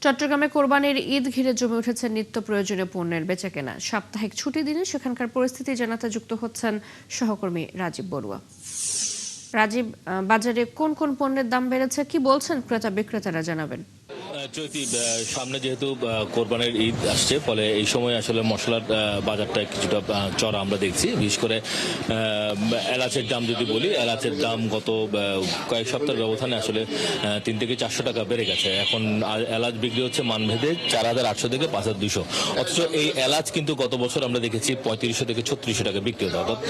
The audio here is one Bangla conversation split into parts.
চট্টগ্রামে কোরবানির ঈদ ঘিরে জমে উঠেছে নিত্য প্রয়োজনীয় পণ্যের বেচাকেনা। সাপ্তাহিক ছুটির দিনে সেখানকার পরিস্থিতি জানাতে যুক্ত হচ্ছেন সহকর্মী রাজীব বড়ুয়া। রাজীব, বাজারে কোন কোন পণ্যের দাম বেড়েছে, কি বলছেন ক্রেতা বিক্রেতারা, জানাবেন। চৈতি, সামনে যেহেতু কোরবানির ঈদ আসছে, ফলে এই সময় আসলে মশলার বাজারটা কিছুটা চড়া আমরা দেখছি। বিশেষ করে এলাচের দাম যদি বলি, এলাচের দাম গত কয়েক সপ্তাহের ব্যবধানে আসলে 3 থেকে 400 টাকা বেড়ে গেছে। এখন এলাচ বিক্রি হচ্ছে মানভেদে 4800 থেকে 5200। অথচ এই এলাচ কিন্তু গত বছর আমরা দেখেছি 3500 থেকে 3600 টাকা বিক্রি হতো। অর্থাৎ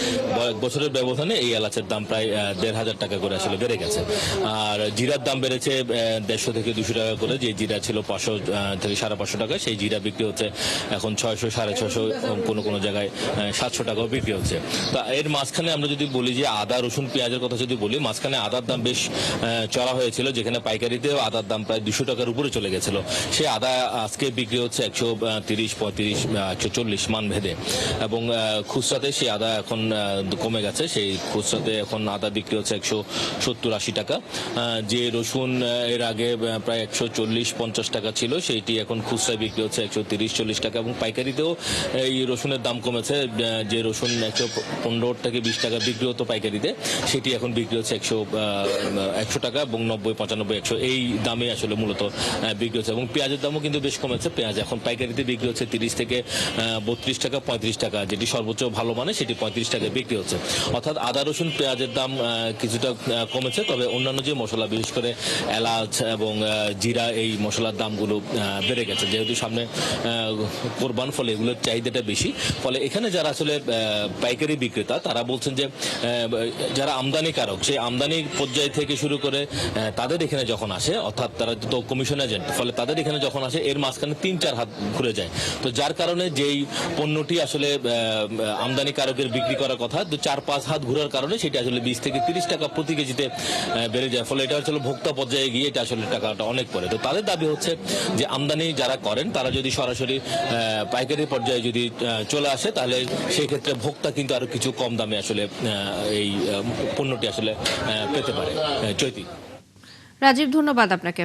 বছরের ব্যবধানে এই এলাচের দাম প্রায় 1500 টাকা করে আসলে বেড়ে গেছে। আর জিরার দাম বেড়েছে 150 থেকে 200 টাকা করে। যে জিরা ছিল 500 থেকে 550 টাকা, সেই জিরা বিক্রি হচ্ছে এখন 600, 650, কোনো কোনো জায়গায় 700 টাকাও বিক্রি হচ্ছে। তো এর মাঝখানে আমরা যদি বলি যে আদা, রসুন, পেঁয়াজের কথা যদি বলি, মাঝখানে আদার দাম বেশ চড়া হয়েছিল, যেখানে পাইকারিতেও আদার দাম প্রায় 200 টাকার উপরে চলে গেছিল। সেই আদা আজকে বিক্রি হচ্ছে 130, 35, 140 মান ভেদে। এবং খুচরাতে সেই আদা এখন কমে গেছে। সেই খুচরাতে এখন আদা বিক্রি হচ্ছে 170, 80 টাকা। যে রসুন এর আগে প্রায় 140-50 টাকা ছিল, সেইটি এখন খুচরায় বিক্রি হচ্ছে 130-40 টাকা। এবং পাইকারিতেও এই রসুনের দাম কমেছে। যে রসুন 115 থেকে 20 টাকা বিক্রি হতো পাইকারিতে, সেটি এখন বিক্রি হচ্ছে 100 টাকা এবং 90, 95, 100 এই দামে আসলে মূলত বিক্রি হচ্ছে। এবং পেঁয়াজের দামও কিন্তু বেশ কমেছে। পেঁয়াজ এখন পাইকারিতে বিক্রি হচ্ছে 30 থেকে 32 টাকা, 35 টাকা। যেটি সর্বোচ্চ ভালো মানে সেটি 35 টাকায় বিক্রি হচ্ছে। অর্থাৎ আদা, রসুন, পেঁয়াজের দাম কিছুটা কমেছে। তবে অন্যান্য যে মশলা, বিশেষ করে এলাচ এবং জিরা, এই মশলার দামগুলো বেড়ে গেছে। যেহেতু সামনে কোরবান, ফলে এগুলোর চাহিদাটা বেশি। ফলে এখানে যারা আসলে পাইকারি বিক্রেতা, তারা বলছেন যে যারা আমদানিকারক, সেই আমদানি পর্যায় থেকে শুরু করে তাদের এখানে যখন আসে, অর্থাৎ তারা তো কমিশন এজেন্ট, ফলে তাদের এখানে যখন আসে এর মাঝখানে 3-4 হাত ঘুরে যায়। তো যার কারণে যেই পণ্যটি আসলে আমদানিকারকের বিক্রি করার কথা, তো 4-5 হাত ঘুরার কারণে সেটা আসলে 20 থেকে 30 টাকা প্রতি কেজিতে বেড়ে যায়। ফলে এটা আসলে ভোক্তা পর্যায়ে গিয়ে এটা আসলে টাকাটা অনেক পড়ে। তো তাদের দাবি হচ্ছে যে আমদানি যারা করেন, তারা যদি সরাসরি পাইকারি পর্যায়ে যদি চলে আসে, তাহলে সেই ক্ষেত্রে ভোক্তা কিন্তু আরো কিছু কম দামে আসলে এই পণ্যটি আসলে পেতে পারে। চৈতি। রাজীব, ধন্যবাদ আপনাকে।